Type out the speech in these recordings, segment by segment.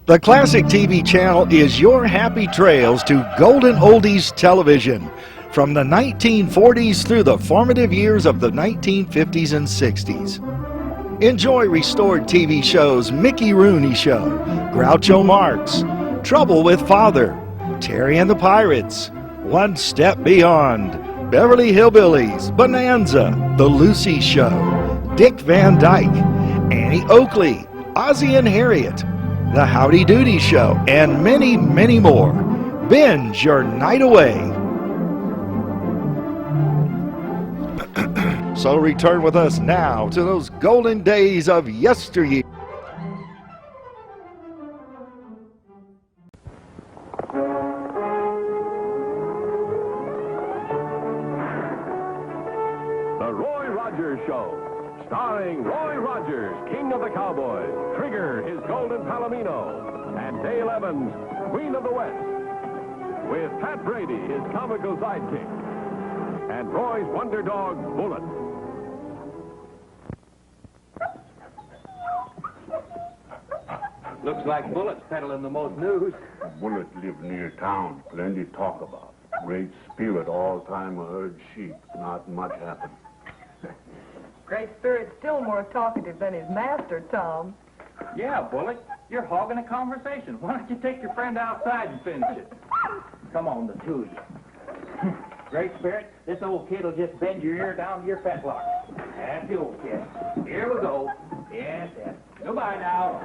The Classic TV channel is your happy trails to golden oldies television from the 1940s through the formative years of the 1950s and 60s. Enjoy restored TV shows Mickey Rooney Show, Groucho Marx, Trouble with Father, Terry and the Pirates, One Step Beyond, Beverly Hillbillies, Bonanza, The Lucy Show, Dick Van Dyke, Annie Oakley, Ozzie and Harriet, The Howdy Doody Show, and many, many more. Binge your night away. So return with us now to those golden days of yesteryear. The Roy Rogers Show, starring Roy Rogers, King of the Cowboys, Trigger, his golden Palomino, and Dale Evans, Queen of the West, with Pat Brady, his comical sidekick, and Roy's wonder dog, Bullet. Looks like Bullet's peddling the most news. Bullet lived near town. Plenty talk about. Great spirit all time I heard sheep. Not much happened. Great Spirit's still more talkative than his master, Tom. Yeah, Bullet, you're hogging a conversation. Why don't you take your friend outside and finish it? Come on, the two of you. Great Spirit, this old kid will just bend your ear down to your fetlock. That's the old kid. Here we go. Yes, yes. Goodbye now.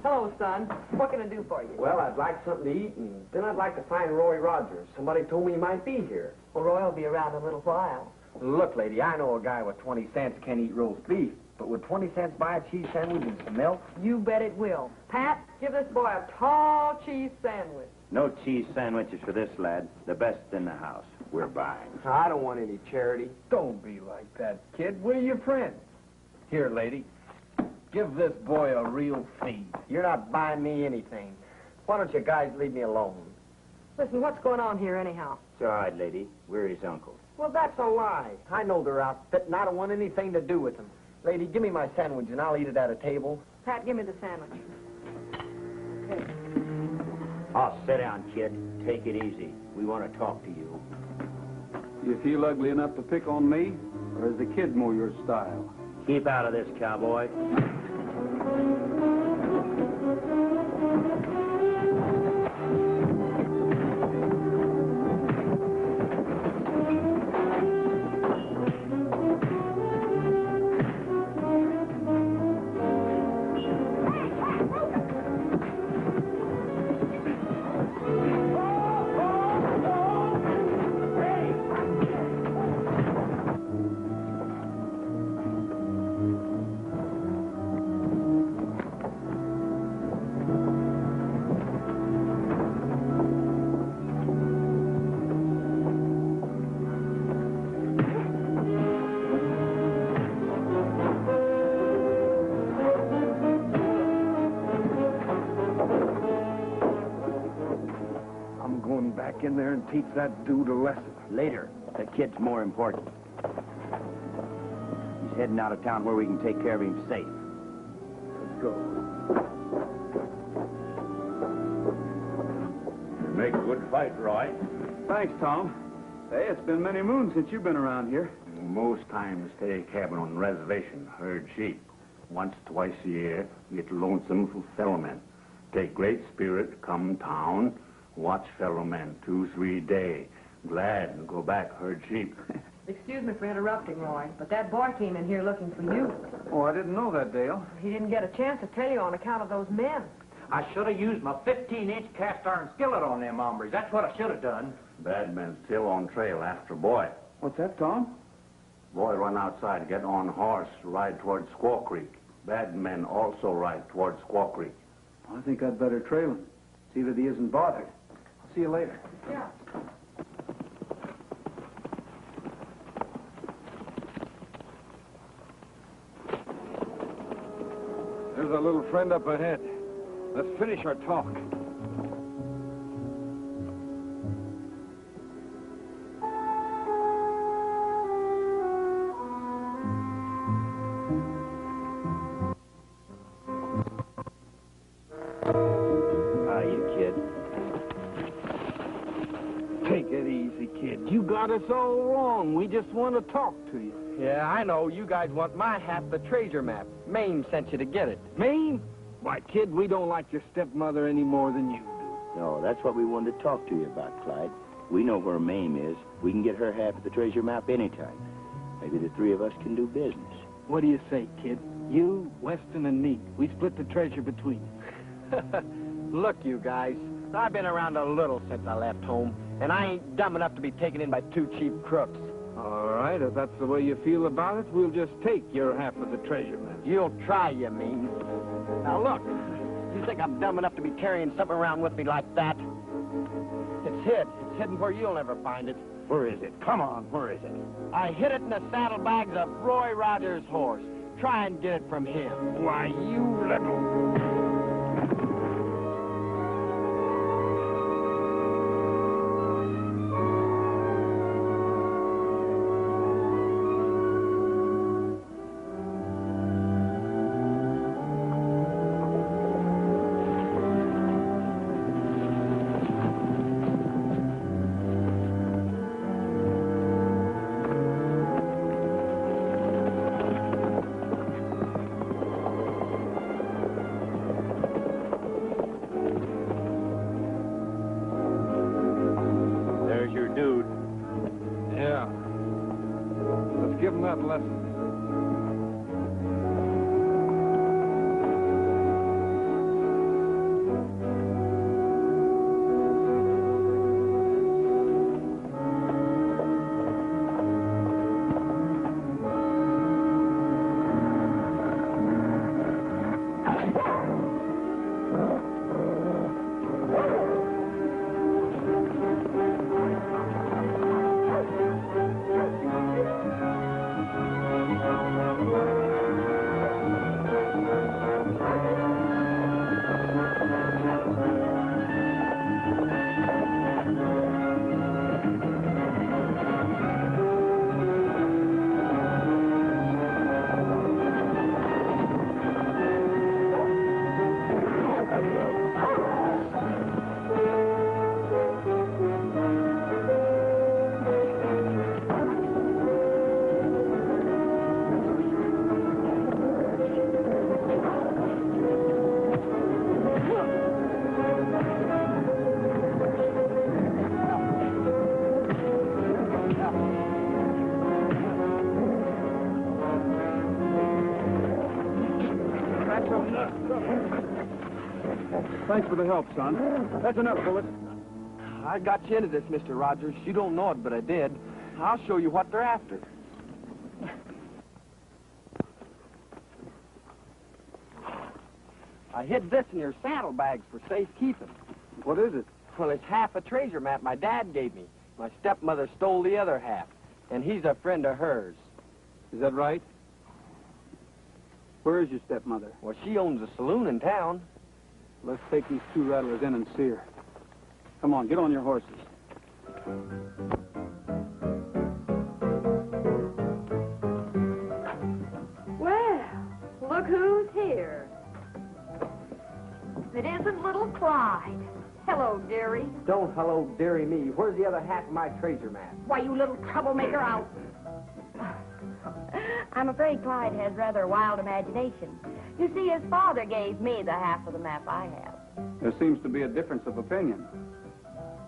Hello, son. What can I do for you? Well, I'd like something to eat, and then I'd like to find Roy Rogers. Somebody told me he might be here. Well, Roy will be around in a little while. Look, lady, I know a guy with 20 cents can't eat roast beef, but would 20 cents buy a cheese sandwich and some milk? You bet it will. Pat, give this boy a tall cheese sandwich. No cheese sandwiches for this lad. The best in the house. We're buying. I don't want any charity. Don't be like that, kid. We're your friends. Here, lady, give this boy a real feed. You're not buying me anything. Why don't you guys leave me alone? Listen, what's going on here anyhow? It's all right, lady. We're his uncle. Well, that's a lie. I know they're outfit, and I don't want anything to do with them. Lady, give me my sandwich, and I'll eat it at a table. Pat, give me the sandwich. Okay. Oh, sit down, kid. Take it easy. We want to talk to you. You feel ugly enough to pick on me, or is the kid more your style? Keep out of this, cowboy. Back in there and teach that dude a lesson. Later. The kid's more important. He's heading out of town where we can take care of him safe. Let's go. You make a good fight, Roy. Thanks, Tom. Hey, it's been many moons since you've been around here. Most times stay cabin on reservation, herd sheep. Once, twice a year, get lonesome for fellow men. Take great spirit, come town, watch fellow men 2-3 day. Glad and go back, herd sheep. Excuse me for interrupting, Roy, but that boy came in here looking for you. Oh, I didn't know that, Dale. He didn't get a chance to tell you on account of those men. I should have used my 15-inch cast iron skillet on them hombres. That's what I should have done. Bad men still on trail after boy. What's that, Tom? Boy run outside, get on horse, ride towards Squaw Creek. Bad men also ride towards Squaw Creek. I think I'd better trail him. See that he isn't bothered. I'll see you later. Yeah. There's a little friend up ahead. Let's finish our talk. us all wrong. We just want to talk to you. Yeah, I know. You guys want my half of the treasure map. Mame sent you to get it. Mame? Why, kid, we don't like your stepmother any more than you do. No, that's what we wanted to talk to you about, Clyde. We know where Mame is. We can get her half of the treasure map anytime. Maybe the three of us can do business. What do you say, kid? You, Weston, and me. We split the treasure between us. Look, you guys. I've been around a little since I left home, and I ain't dumb enough to be taken in by two cheap crooks. All right, if that's the way you feel about it, we'll just take your half of the treasure map. You'll try, you mean. Now, look. You think I'm dumb enough to be carrying something around with me like that? It's hid. It's hidden where you'll never find it. Where is it? Come on, where is it? I hid it in the saddlebags of Roy Rogers' horse. Try and get it from him. Why, you little... Give him that lesson. Thanks for the help, son. That's enough, Bullet. I got you into this, Mr. Rogers. You don't know it, but I did. I'll show you what they're after. I hid this in your saddlebags for safekeeping. What is it? Well, it's half a treasure map my dad gave me. My stepmother stole the other half, and he's a friend of hers. Is that right? Where is your stepmother? Well, she owns a saloon in town. Let's take these two rattlers in and see her. Come on, get on your horses. Well, look who's here. It isn't little Clyde. Hello, dearie. Don't hello, dearie me. Where's the other half of my treasure map? Why, you little troublemaker, I'm afraid Clyde has rather a wild imagination. You see, his father gave me the half of the map I have. There seems to be a difference of opinion.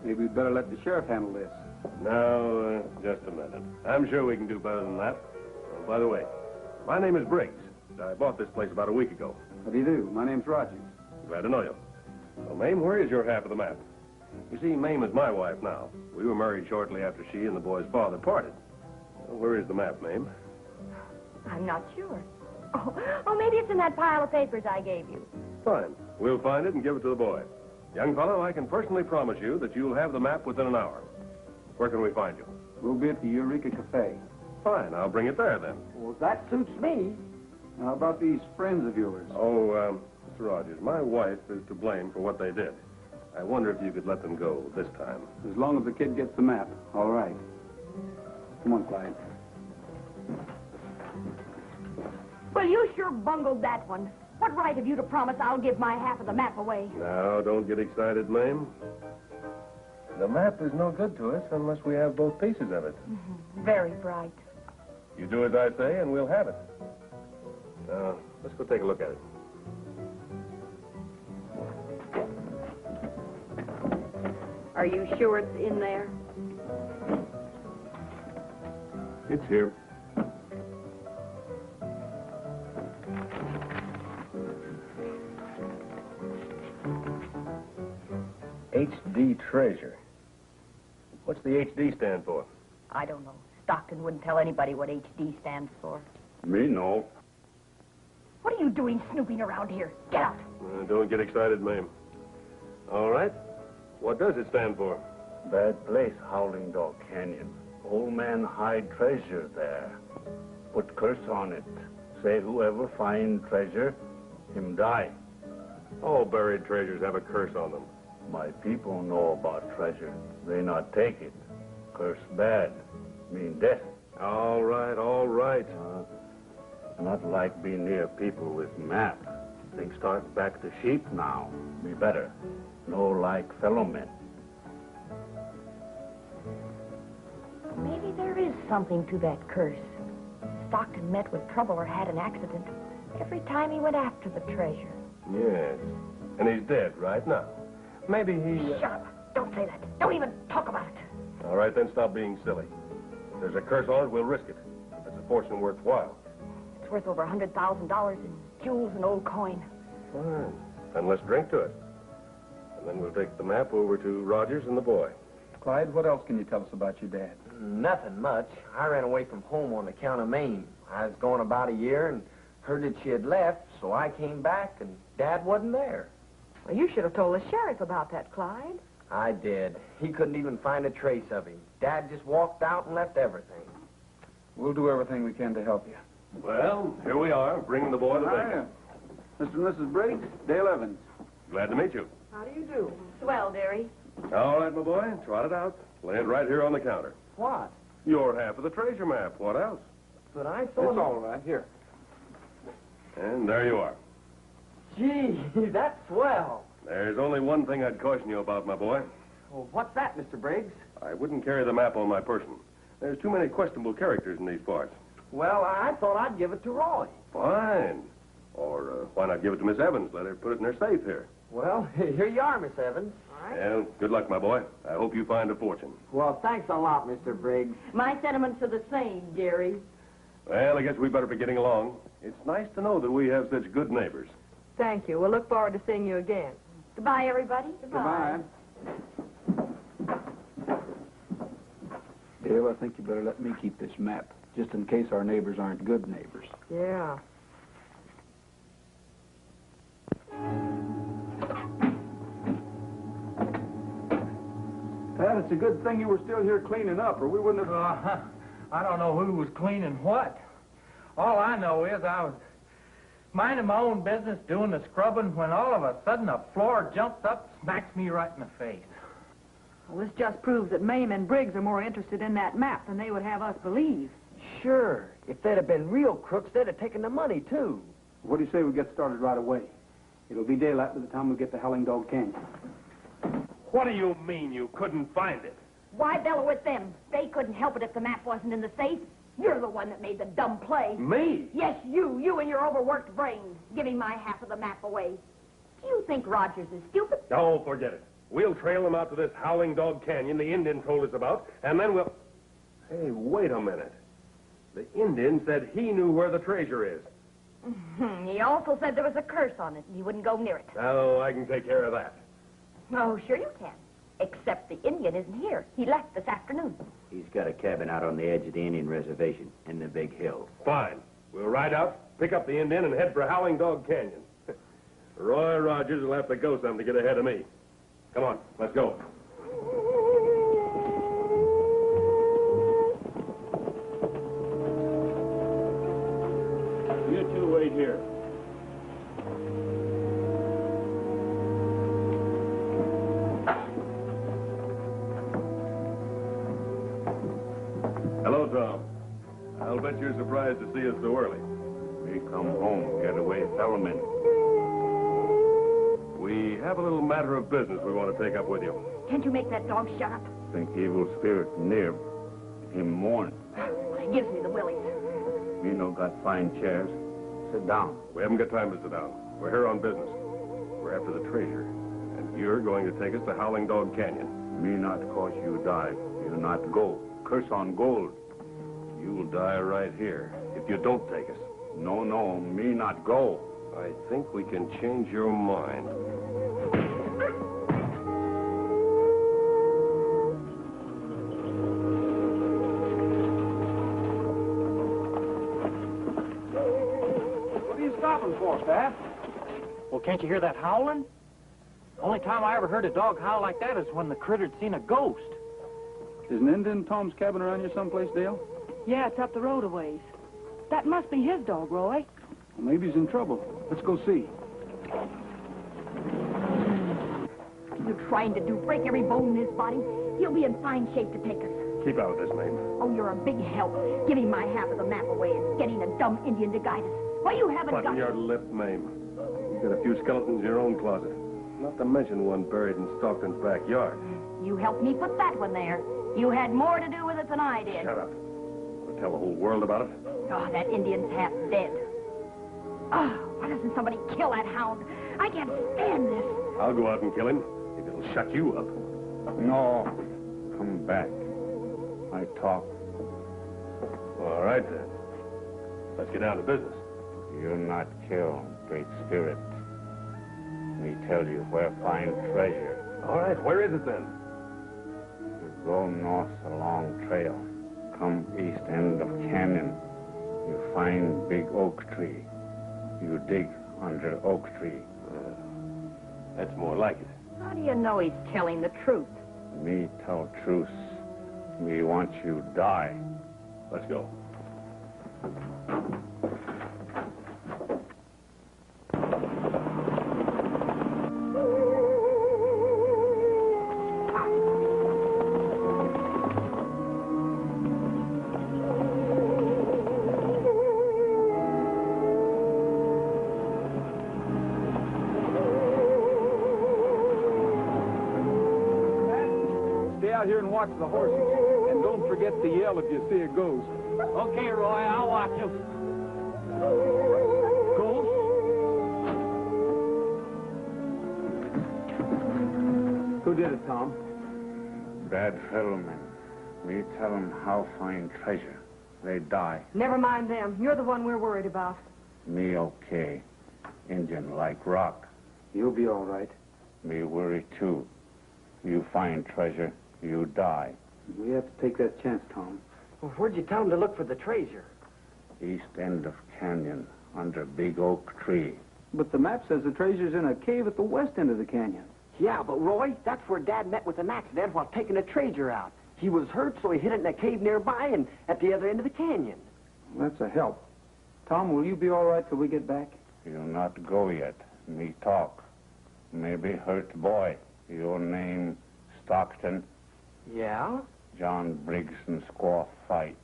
Maybe we'd better let the sheriff handle this. Now, just a minute. I'm sure we can do better than that. Oh, by the way, my name is Briggs. I bought this place about a week ago. How do you do? My name's Rogers. Glad to know you. Well, Mame, where is your half of the map? You see, Mame is my wife now. We were married shortly after she and the boy's father parted. Well, where is the map, Mame? I'm not sure. Oh, maybe it's in that pile of papers I gave you. Fine. We'll find it and give it to the boy. Young fellow, I can personally promise you that you'll have the map within an hour. Where can we find you? We'll be at the Eureka Café. Fine. I'll bring it there, then. Well, that suits me. How about these friends of yours? Oh, Mr. Rogers, my wife is to blame for what they did. I wonder if you could let them go this time. As long as the kid gets the map, all right. Come on, Clyde. Well, you sure bungled that one. What right have you to promise I'll give my half of the map away? Now, don't get excited, Mame. The map is no good to us unless we have both pieces of it. Very bright. You do as I say, and we'll have it. Now, let's go take a look at it. Are you sure it's in there? It's here. HD Treasure. What's the HD stand for? I don't know. Stockton wouldn't tell anybody what HD stands for. Me, no. What are you doing snooping around here? Get out! Don't get excited, ma'am. All right. What does it stand for? Bad place, Howling Dog Canyon. Old man hide treasure there. Put curse on it. Say whoever find treasure, him die. All buried treasures have a curse on them. My people know about treasure. They not take it. Curse bad. Mean death. All right, all right. Not like be near people with map. Things start back to sheep now. Be better. No like fellow men. Maybe there is something to that curse. Stockton met with trouble or had an accident every time he went after the treasure. Yes. And he's dead right now. Maybe he... Shut up. Don't say that. Don't even talk about it. All right, then stop being silly. If there's a curse on it, we'll risk it. If it's a fortune worthwhile. It's worth over $100,000 in jewels and old coin. Fine. Then let's drink to it. And then we'll take the map over to Rogers and the boy. Clyde, what else can you tell us about your dad? Nothing much. I ran away from home on account of Mame. I was gone about a year and heard that she had left, so I came back and Dad wasn't there. Well, you should have told the sheriff about that, Clyde. I did. He couldn't even find a trace of him. Dad just walked out and left everything. We'll do everything we can to help you. Well, here we are, bringing the boy to the Hiya. Mr. and Mrs. Briggs, Dale Evans. Glad to meet you. How do you do? Swell, dearie. All right, my boy, trot it out. Lay it right here on the counter. What? Your half of the treasure map. What else? But I It's thought... all right. Here. And there you are. Gee, that's swell. There's only one thing I'd caution you about, my boy. Well, what's that, Mr. Briggs? I wouldn't carry the map on my person. There's too many questionable characters in these parts. Well, I thought I'd give it to Roy. Fine. Or why not give it to Miss Evans? Let her put it in her safe here. Well, here you are, Miss Evans. All right. Well, good luck, my boy. I hope you find a fortune. Well, thanks a lot, Mr. Briggs. My sentiments are the same, dearie. Well, I guess we better be getting along. It's nice to know that we have such good neighbors. Thank you. We'll look forward to seeing you again. Goodbye, everybody. Goodbye. Dale, I think you better let me keep this map, just in case our neighbors aren't good neighbors. Yeah. Pat, it's a good thing you were still here cleaning up, or we wouldn't have... I don't know who was cleaning what. All I know is I was minding my own business, doing the scrubbing, when all of a sudden a floor jumps up, smacks me right in the face. Well, this just proves that Mame and Briggs are more interested in that map than they would have us believe. Sure. If they'd have been real crooks, they'd have taken the money, too. What do you say we get started right away? It'll be daylight by the time we get to Howling Dog Canyon. What do you mean you couldn't find it? Why bellow at them? They couldn't help it if the map wasn't in the safe. You're the one that made the dumb play. Me? Yes, you and your overworked brain, giving my half of the map away. Do you think Rogers is stupid? Oh, forget it. We'll trail them out to this Howling Dog Canyon the Indian told us about, and then we'll... Hey, wait a minute. The Indian said he knew where the treasure is. He also said there was a curse on it, and he wouldn't go near it. Oh, I can take care of that. Oh, sure you can. Except the Indian isn't here. He left this afternoon. He's got a cabin out on the edge of the Indian reservation in the big hill. Fine. We'll ride out, pick up the Indian, and head for Howling Dog Canyon. Roy Rogers will have to go some to get ahead of me. Come on, let's go. You two wait here. Hello, Tom. I'll bet you're surprised to see us so early. We come home, get away, fellowmen. We We have a little matter of business we want to take up with you. Can't you make that dog shut up? Think evil spirit near. Him mourn. He gives me the willies. Me no got fine chairs. Sit down. We haven't got time to sit down. We're here on business. We're after the treasure. And you're going to take us to Howling Dog Canyon. Me not cause you die. You not go. Curse on gold. You'll die right here if you don't take us. No, no, me not go. I think we can change your mind. What are you stopping for, Pat? Well, can't you hear that howling? Only time I ever heard a dog howl like that is when the critter'd seen a ghost. Is an Indian Tom's cabin around here someplace, Dale? Yeah, it's up the road a ways. That must be his dog, Roy. Well, maybe he's in trouble. Let's go see. What are you trying to do? Break every bone in his body? He'll be in fine shape to take us. Keep out of this, Mame. Oh, you're a big help. Giving my half of the map away and getting a dumb Indian to guide us. Why, you haven't Button got... your lip, Mame. You've got a few skeletons in your own closet. Not to mention one buried in Stockton's backyard. You helped me put that one there. You had more to do with it than I did. Shut up. We'll tell the whole world about it. Oh, that Indian's half dead. Oh, why doesn't somebody kill that hound? I can't stand this. I'll go out and kill him if it'll shut you up. No. Come back. I talk. All right, then. Let's get down to business. You not kill, Great Spirit. Me tell you where find treasure. All right, where is it, then? You go north along trail. Come east end of canyon. You find big oak tree. You dig under oak tree. That's more like it. How do you know he's telling the truth? Me tell truth. Me want you die. Let's go. Stay out here and watch the horses. And don't forget to yell if you see a ghost. Okay, Roy, I'll watch him. Ghost? Who did it, Tom? Bad fellow men. Me tell them how find treasure. They die. Never mind them. You're the one we're worried about. Me okay. Indian like rock. You'll be all right. Me worry too. You find treasure, you die. We have to take that chance, Tom. Well, where'd you tell him to look for the treasure? East end of canyon, under big oak tree. But the map says the treasure's in a cave at the west end of the canyon. Yeah, but Roy, that's where Dad met with an accident while taking a treasure out. He was hurt, so he hid it in a cave nearby and at the other end of the canyon. Well, that's a help. Tom, will you be all right till we get back? You not go yet. Me talk. Maybe hurt boy. Your name Stockton. Yeah? John Briggs and squaw fight.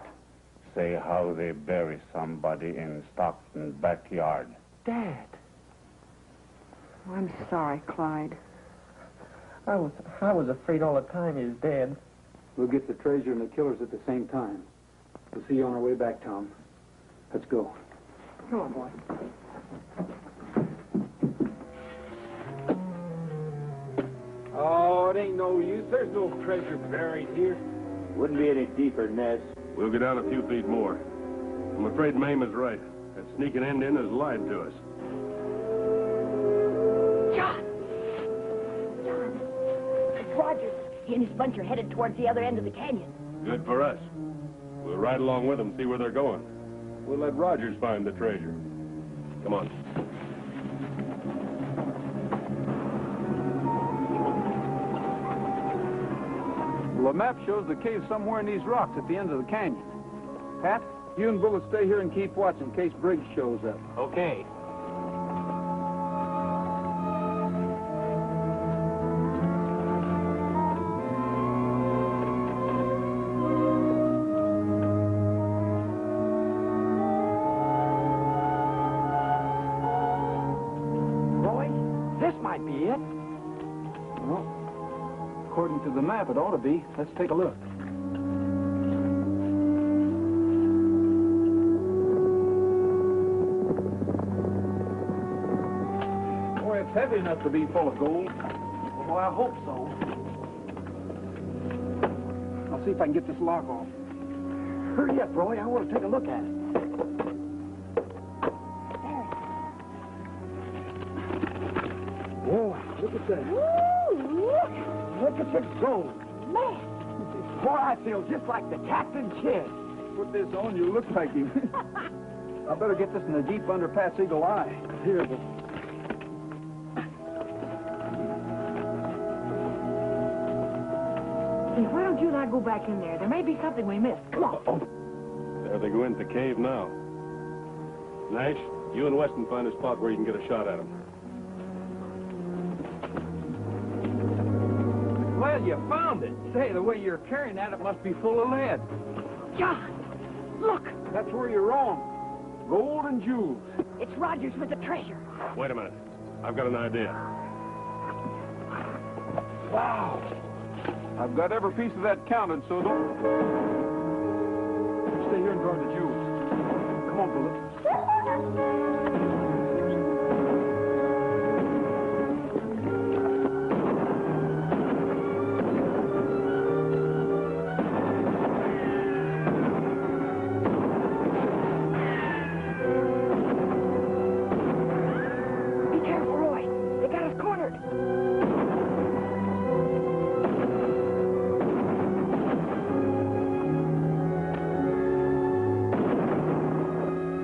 Say how they bury somebody in Stockton backyard. Dad. I'm sorry, Clyde. I was afraid all the time he was dead. We'll get the treasure and the killers at the same time. We'll see you on our way back, Tom. Let's go. Come on, boy. Oh, it ain't no use. There's no treasure buried here. Wouldn't be any deeper than this. We'll go down a few feet more. I'm afraid Mame is right. That sneaking Indian has lied to us. John! It's Rogers. He and his bunch are headed towards the other end of the canyon. Good for us. We'll ride along with them, see where they're going. We'll let Rogers find the treasure. Come on. Well, the map shows the cave's somewhere in these rocks at the end of the canyon. Pat, you and Bullet stay here and keep watch in case Briggs shows up. Okay. Roy, this might be it. Well, according to the map, it ought to be. Let's take a look. Boy, it's heavy enough to be full of gold. Well, I hope so. I'll see if I can get this lock off. Hurry up, Roy. I want to take a look at it. Whoa, look at that. Woo! Look at the gold. Man! Boy, I feel just like the Captain Kidd. Put this on, you look like him. I better get this in the Jeep under Pat's eagle eye. Here, but... Hey, why don't you and I go back in there? There may be something we missed. Come on. There they go into the cave now. Nash, you and Weston find a spot where you can get a shot at them. Well, you found it. Say, the way you're carrying that, it must be full of lead. John, look. That's where you're wrong. Gold and jewels. It's Rogers with the treasure. Wait a minute. I've got an idea. Wow. I've got every piece of that counted, so don't... Stay here and guard the jewels. Come on, Bullet. Be careful, Roy. They got us cornered.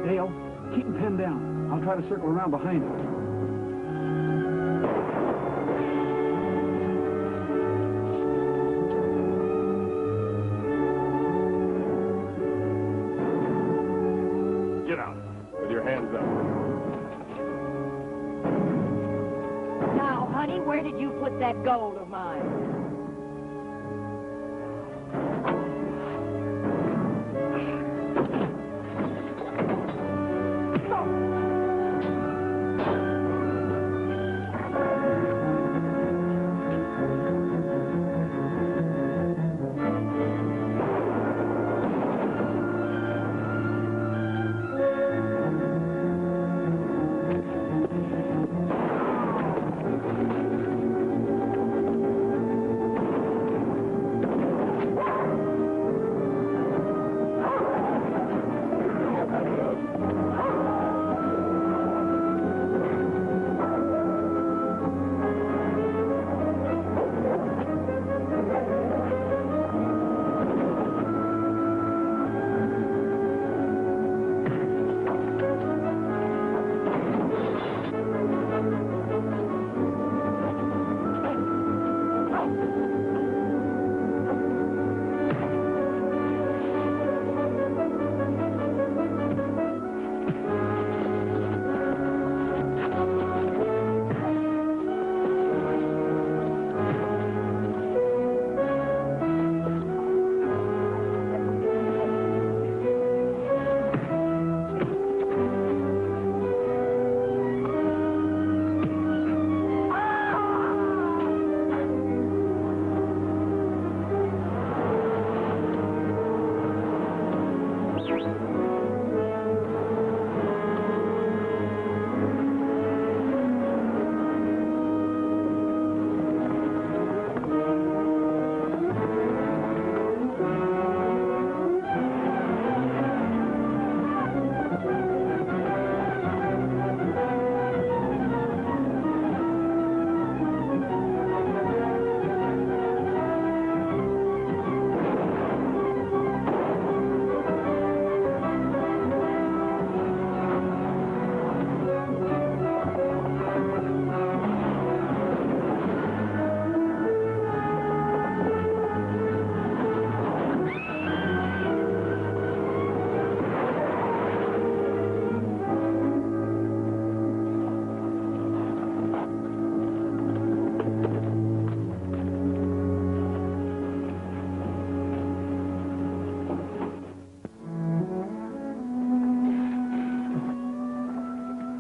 Dale, keep him pinned down. I'll try to circle around behind him. Get out. With your hands up. Now, honey, where did you put that gold of mine?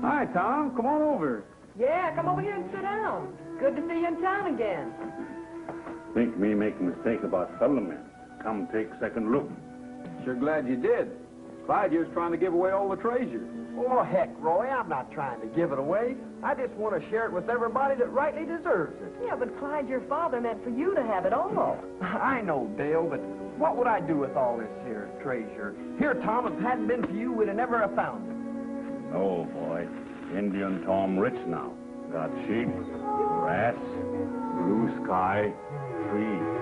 Hi, Tom. Come on over. Yeah, come over here and sit down. Good to see you in town again. Think me make a mistake about settlement. Come take second look. Sure glad you did. Clyde here's trying to give away all the treasure. Oh, heck, Roy, I'm not trying to give it away. I just want to share it with everybody that rightly deserves it. Yeah, but Clyde, your father meant for you to have it all. I know, Dale, but what would I do with all this here treasure? Here, Tom, if it hadn't been for you, we'd have never have found it. Oh, boy. Indian Tom rich now. Got sheep, grass, blue sky, trees.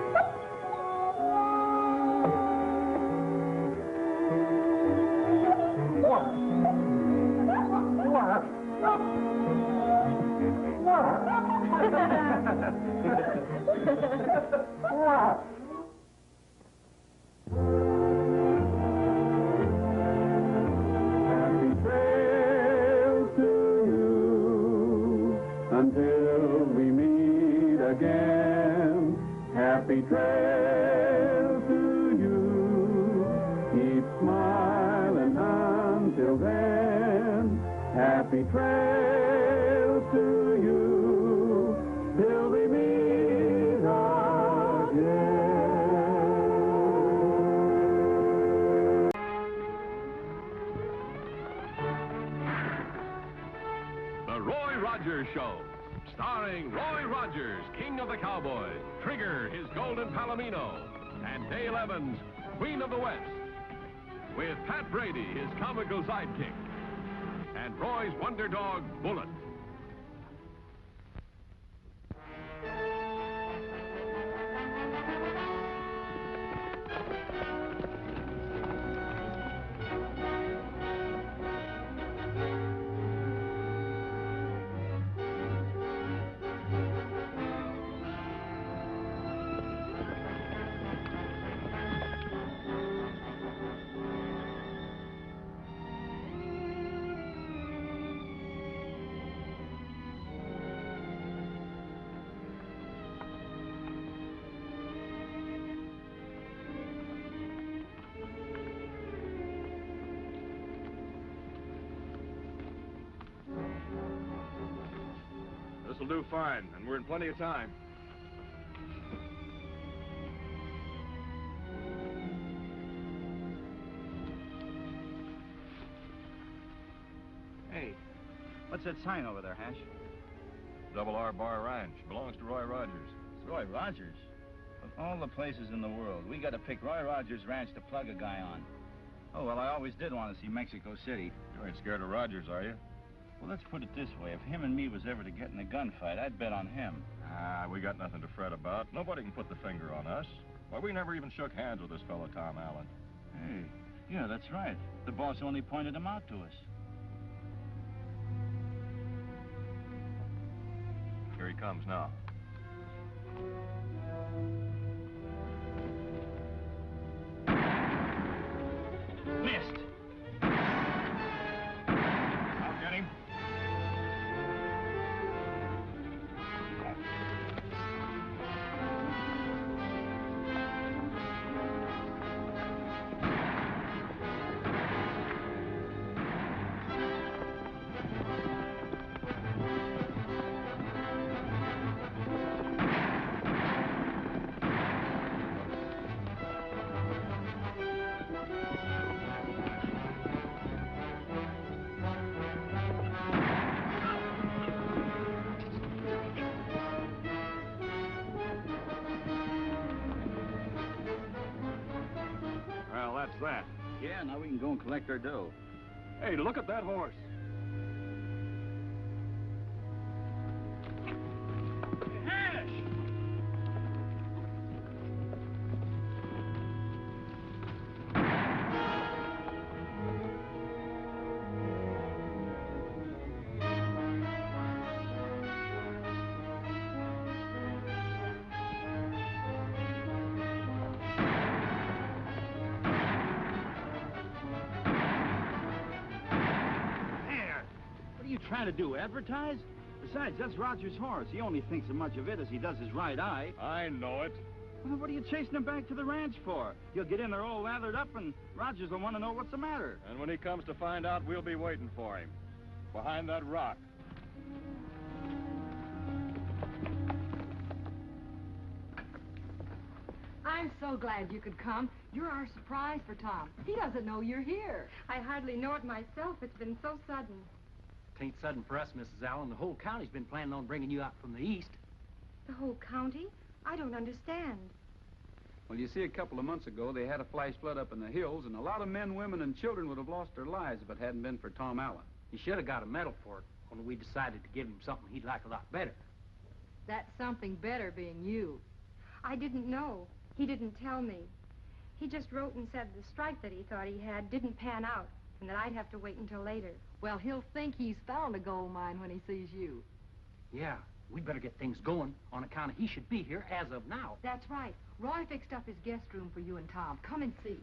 Happy trails to you until we meet again. Happy trails to you. Keep smiling until then. Happy trails to you till we meet again. The Roy Rogers Show, starring Roy Rogers, King of the Cowboys, Trigger, his golden Palomino, and Dale Evans, Queen of the West, with Pat Brady, his comical sidekick, and Roy's wonder dog, Bullet. This'll do fine, and we're in plenty of time. Hey, what's that sign over there, Hash? Double R Bar Ranch belongs to Roy Rogers. It's Roy Rogers. Of all the places in the world, we got to pick Roy Rogers Ranch to plug a guy on. Oh, well, I always did want to see Mexico City. You ain't scared of Rogers, are you? Well, let's put it this way. If him and me was ever to get in a gunfight, I'd bet on him. Ah, we got nothing to fret about. Nobody can put the finger on us. Why, we never even shook hands with this fellow, Tom Allen. Hey, yeah, that's right. The boss only pointed him out to us. Here he comes now. Missed. I'll get him. Well, that's that. Yeah, now we can go and collect our dough. Hey, look at that horse. Hash! Trying to do, advertise? Besides, that's Roger's horse. He only thinks as much of it as he does his right eye. I know it. Well, what are you chasing him back to the ranch for? He'll get in there all lathered up, and Rogers will want to know what's the matter. And when he comes to find out, we'll be waiting for him. Behind that rock. I'm so glad you could come. You're our surprise for Tom. He doesn't know you're here. I hardly know it myself. It's been so sudden. It ain't sudden for us, Mrs. Allen. The whole county's been planning on bringing you out from the east. The whole county? I don't understand. Well, you see, a couple of months ago, they had a flash flood up in the hills, and a lot of men, women, and children would have lost their lives if it hadn't been for Tom Allen. He should have got a medal for it when we decided to give him something he'd like a lot better. That's something better being you. I didn't know. He didn't tell me. He just wrote and said the strike that he thought he had didn't pan out, and that I'd have to wait until later. Well, he'll think he's found a gold mine when he sees you. Yeah, we'd better get things going on account of he should be here as of now. That's right. Roy fixed up his guest room for you and Tom. Come and see.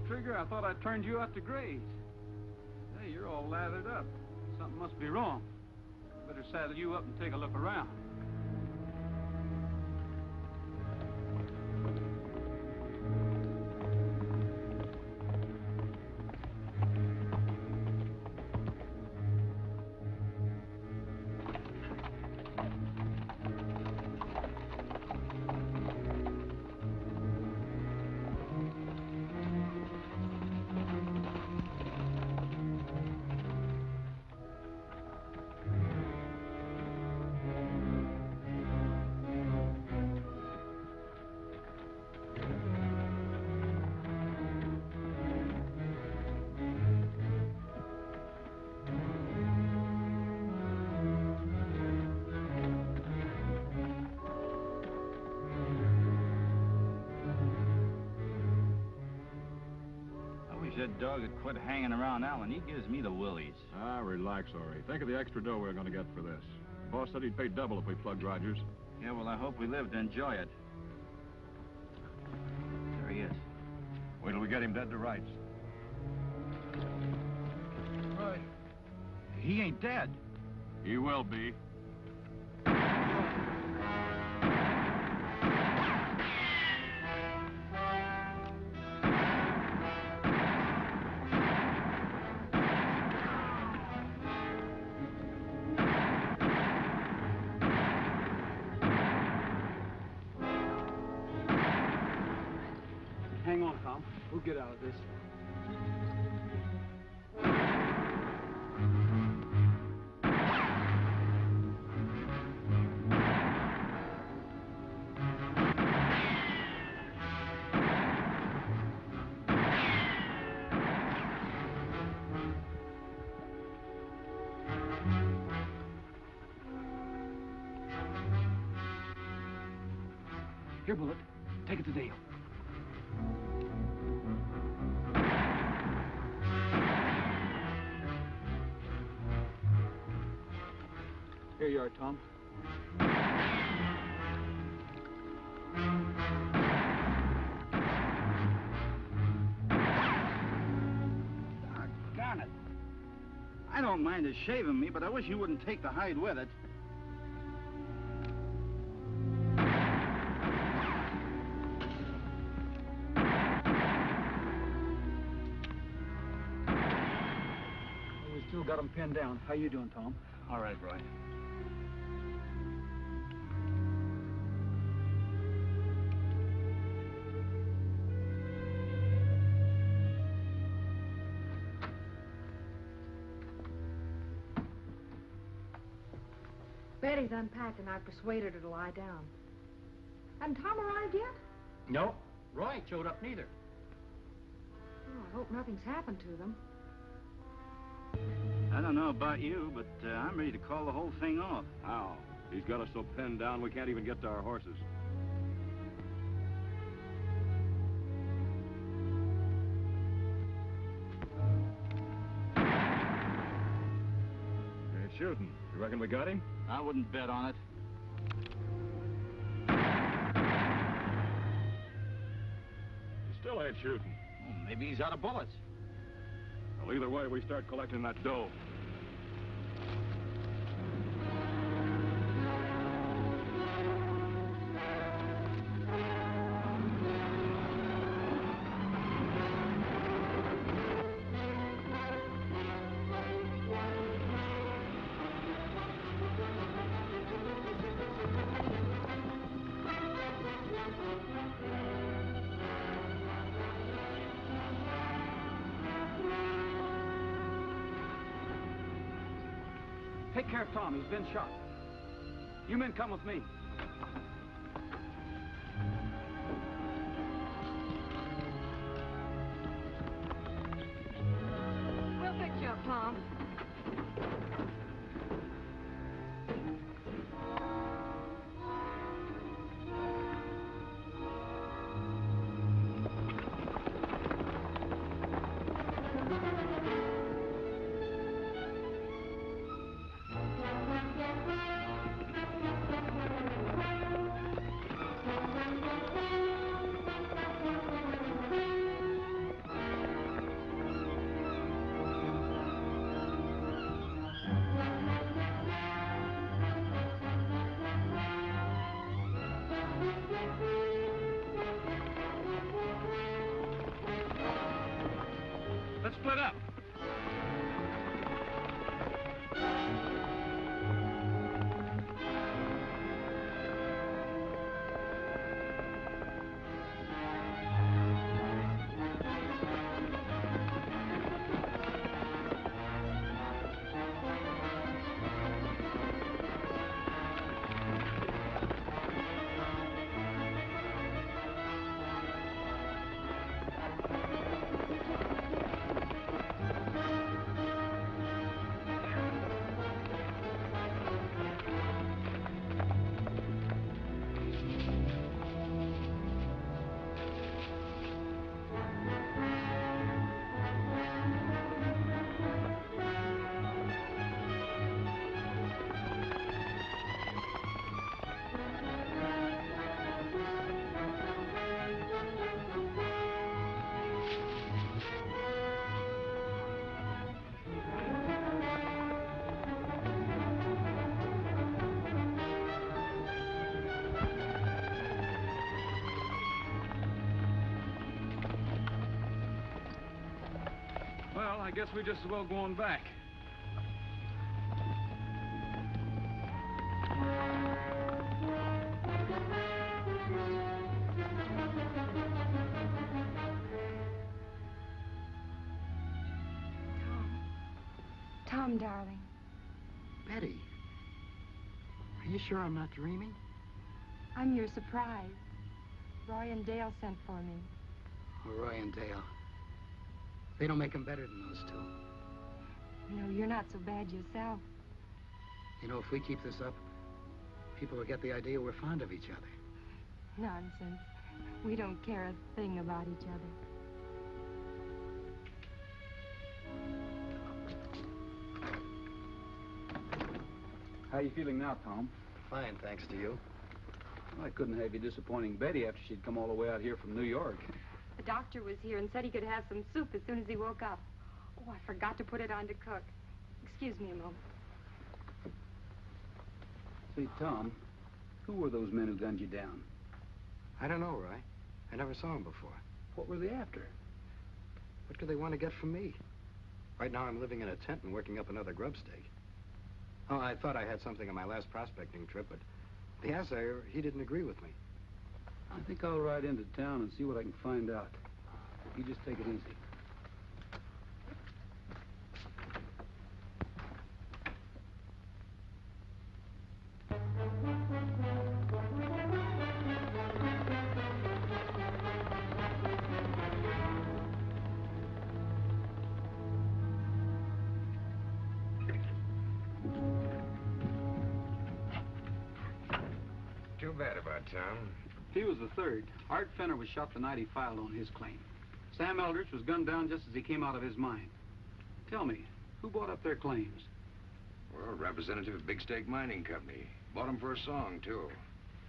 Trigger, I thought I turned you out to graze. Hey, you're all lathered up. Something must be wrong. Better saddle you up and take a look around. That dog had quit hanging around Allen. He gives me the willies. Ah, relax, Ori. Think of the extra dough we're going to get for this. The boss said he'd pay double if we plugged Rogers. Yeah, well, I hope we live to enjoy it. There he is. Wait till we get him dead to rights. Right. He ain't dead. He will be. Hang on, Tom. We'll get out of this. Here, Bullet. Take it to Dale. Here you are, Tom. Doggone it. I don't mind it shaving me, but I wish you wouldn't take the hide with it. We still got him pinned down. How you doing, Tom? All right, Roy. Betty's unpacked and I persuaded her to lie down. Hasn't Tom arrived yet? No, Roy ain't showed up neither. Oh, I hope nothing's happened to them. I don't know about you, but I'm ready to call the whole thing off. How? He's got us so pinned down we can't even get to our horses. They're shooting. You reckon we got him? I wouldn't bet on it. He still ain't shooting. Well, maybe he's out of bullets. Well, either way, we start collecting that dough. Take care of Tom. He's been shot. You men come with me. We'll fix you up, Tom. Let's split up. Well, I guess we just as well go on back. Tom, darling. Betty, are you sure I'm not dreaming? I'm your surprise. Roy and Dale sent for me. Oh, Roy and Dale. They don't make them better than those two. No, you're not so bad yourself. You know, if we keep this up, people will get the idea we're fond of each other. Nonsense. We don't care a thing about each other. How you feeling now, Tom? Fine, thanks to you. Well, I couldn't have you disappointing Betty after she'd come all the way out here from New York. The doctor was here and said he could have some soup as soon as he woke up. Oh, I forgot to put it on to cook. Excuse me a moment. Say, Tom, who were those men who gunned you down? I don't know, Roy. I never saw them before. What were they after? What could they want to get from me? Right now I'm living in a tent and working up another grub stake. Oh, I thought I had something on my last prospecting trip, but the assayer, he didn't agree with me. I think I'll ride into town and see what I can find out. You just take it easy. Too bad about Tom. He was the third. Art Fenner was shot the night he filed on his claim. Sam Eldridge was gunned down just as he came out of his mine. Tell me, who bought up their claims? Well, representative of Big Stake Mining Company. Bought him for a song, too.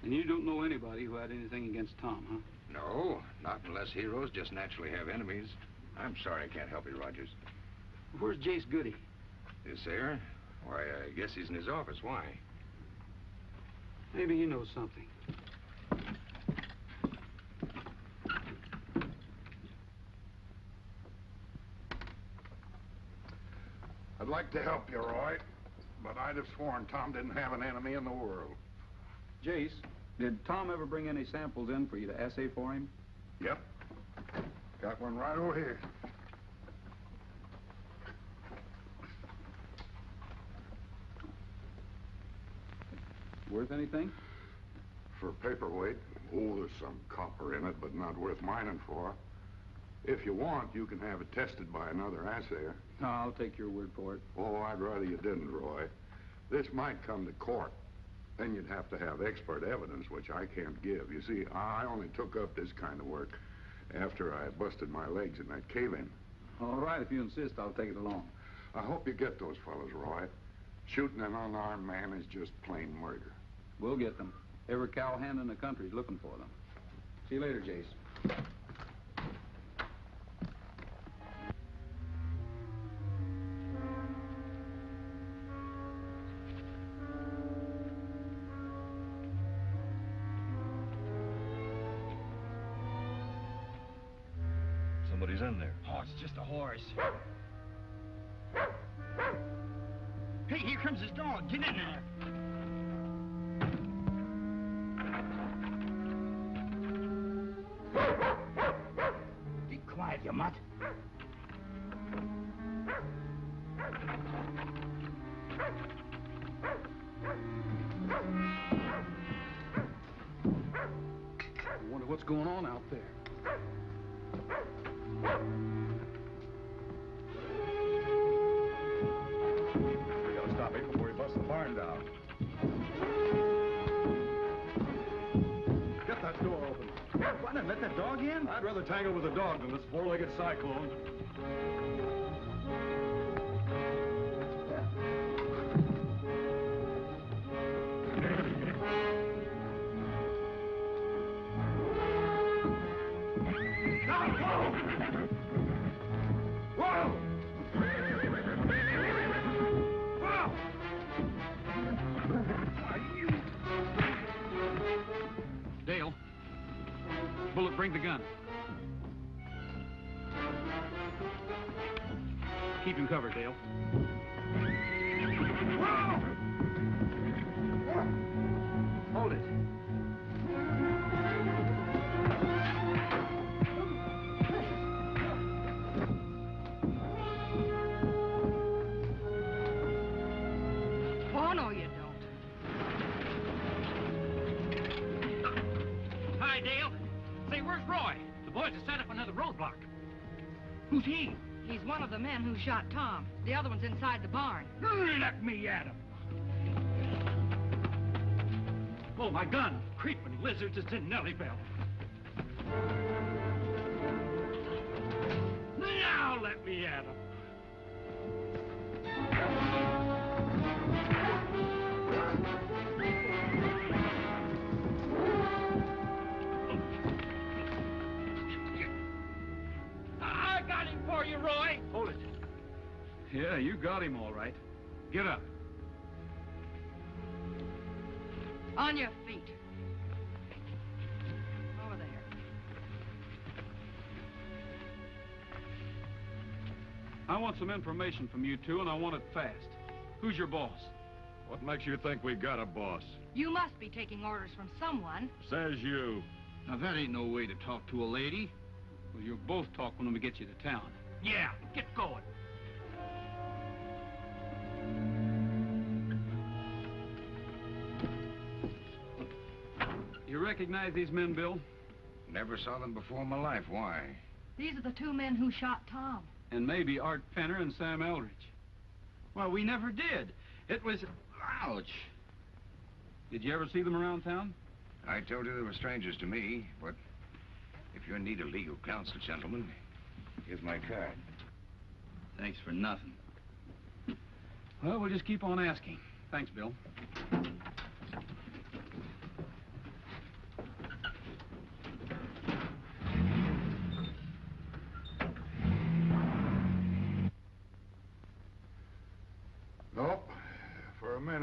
And you don't know anybody who had anything against Tom, huh? No, not unless heroes just naturally have enemies. I'm sorry I can't help you, Rogers. Where's Jace Goody? This here? Why, I guess he's in his office. Why? Maybe he knows something. I'd like to help you, Roy, but I'd have sworn Tom didn't have an enemy in the world. Jace, did Tom ever bring any samples in for you to assay for him? Yep. Got one right over here. Worth anything? For paperweight, oh, there's some copper in it, but not worth mining for. If you want, you can have it tested by another assayer. No, I'll take your word for it. Oh, I'd rather you didn't, Roy. This might come to court. Then you'd have to have expert evidence, which I can't give. You see, I only took up this kind of work after I busted my legs in that cave-in. All right, if you insist, I'll take it along. I hope you get those fellas, Roy. Shooting an unarmed man is just plain murder. We'll get them. Every cowhand in the country's looking for them. See you later, Jace. Somebody's in there. Oh, it's just a horse. Hey, here comes his dog. Get in there. Be quiet, you mutt. I wonder what's going on out there. We gotta stop him before he busts the barn down. Get that door open. What, and let that dog in? I'd rather tangle with a dog than this four-legged cyclone. Dale. Bullet, bring the gun. Keep him covered, Dale. Hold it. Oh, no, you don't. Hi, Dale. Say, where's Roy? The boys have set up another roadblock. Who's he? He's one of the men who shot Tom. The other one's inside the barn. Let me at him. Oh, my gun. Creeping lizards, it's in Nellybelle. Now let me at him. I got him for you, Roy. Hold it. Yeah, you got him all right. Get up. On your feet. Over there. I want some information from you two, and I want it fast. Who's your boss? What makes you think we got a boss? You must be taking orders from someone. Says you. Now, that ain't no way to talk to a lady. Well, you'll both talk when we get you to town. Yeah, get going. You recognize these men, Bill? Never saw them before in my life. Why? These are the two men who shot Tom. And maybe Art Penner and Sam Eldridge. Well, we never did. It was... Ouch. Did you ever see them around town? I told you they were strangers to me, but if you're in need of legal counsel, gentlemen, here's my card. Thanks for nothing. Well, we'll just keep on asking. Thanks, Bill.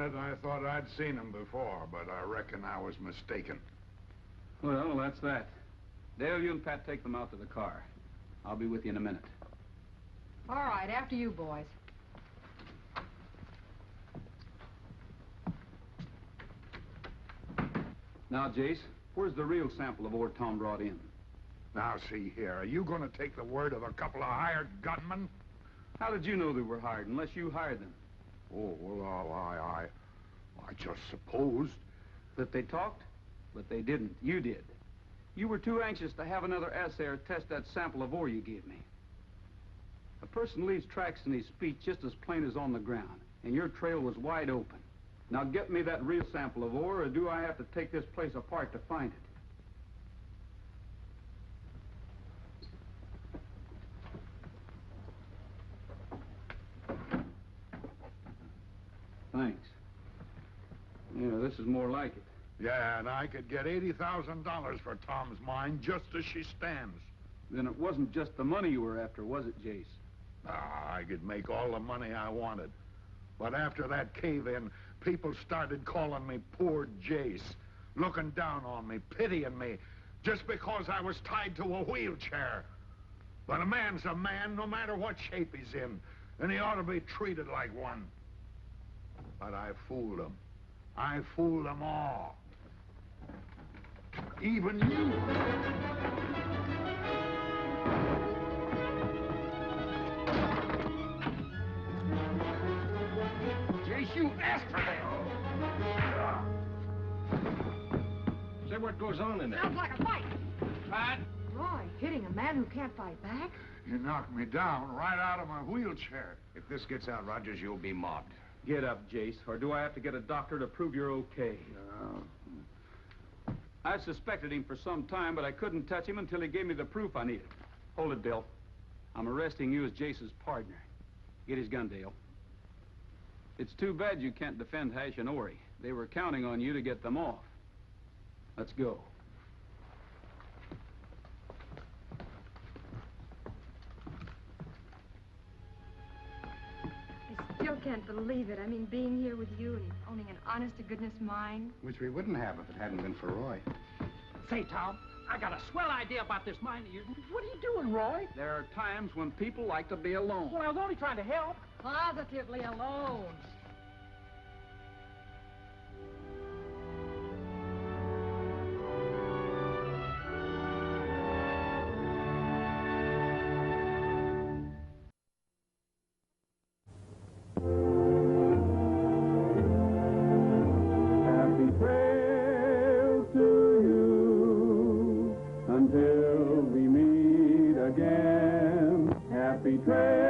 it, I thought I'd seen him before, but I reckon I was mistaken. Well, that's that. Dale, you and Pat take them out to the car. I'll be with you in a minute. All right, after you boys. Now, Jace, where's the real sample of ore Tom brought in? Now, see here, are you going to take the word of a couple of hired gunmen? How did you know they were hired, unless you hired them? Oh, well, I just supposed. That they talked? But they didn't. You did. You were too anxious to have another assayer test that sample of ore you gave me. A person leaves tracks in his speech just as plain as on the ground, and your trail was wide open. Now get me that real sample of ore, or do I have to take this place apart to find it? Thanks. Yeah, this is more like it. Yeah, and I could get $80,000 for Tom's mine just as she stands. Then it wasn't just the money you were after, was it, Jace? I could make all the money I wanted. But after that cave-in, people started calling me poor Jace, looking down on me, pitying me, just because I was tied to a wheelchair. But a man's a man, no matter what shape he's in, and he ought to be treated like one. But I fooled them. I fooled them all. Even you. Jace, you asked for that. Say what goes on in there. Sounds like a fight. Pat? Roy, hitting a man who can't fight back? You knocked me down right out of my wheelchair. If this gets out, Rogers, you'll be mobbed. Get up, Jace, or do I have to get a doctor to prove you're okay? I suspected him for some time, but I couldn't touch him until he gave me the proof I needed. Hold it, Bill. I'm arresting you as Jace's partner. Get his gun, Dale. It's too bad you can't defend Hash and Ori. They were counting on you to get them off. Let's go. I still can't believe it. I mean, being here with you and owning an honest-to-goodness mine. Which we wouldn't have if it hadn't been for Roy. Say, Tom, I got a swell idea about this mine of yours. What are you doing, Roy? There are times when people like to be alone. Well, I was only trying to help. Positively alone. Happy trails to you until we meet again. Happy trails.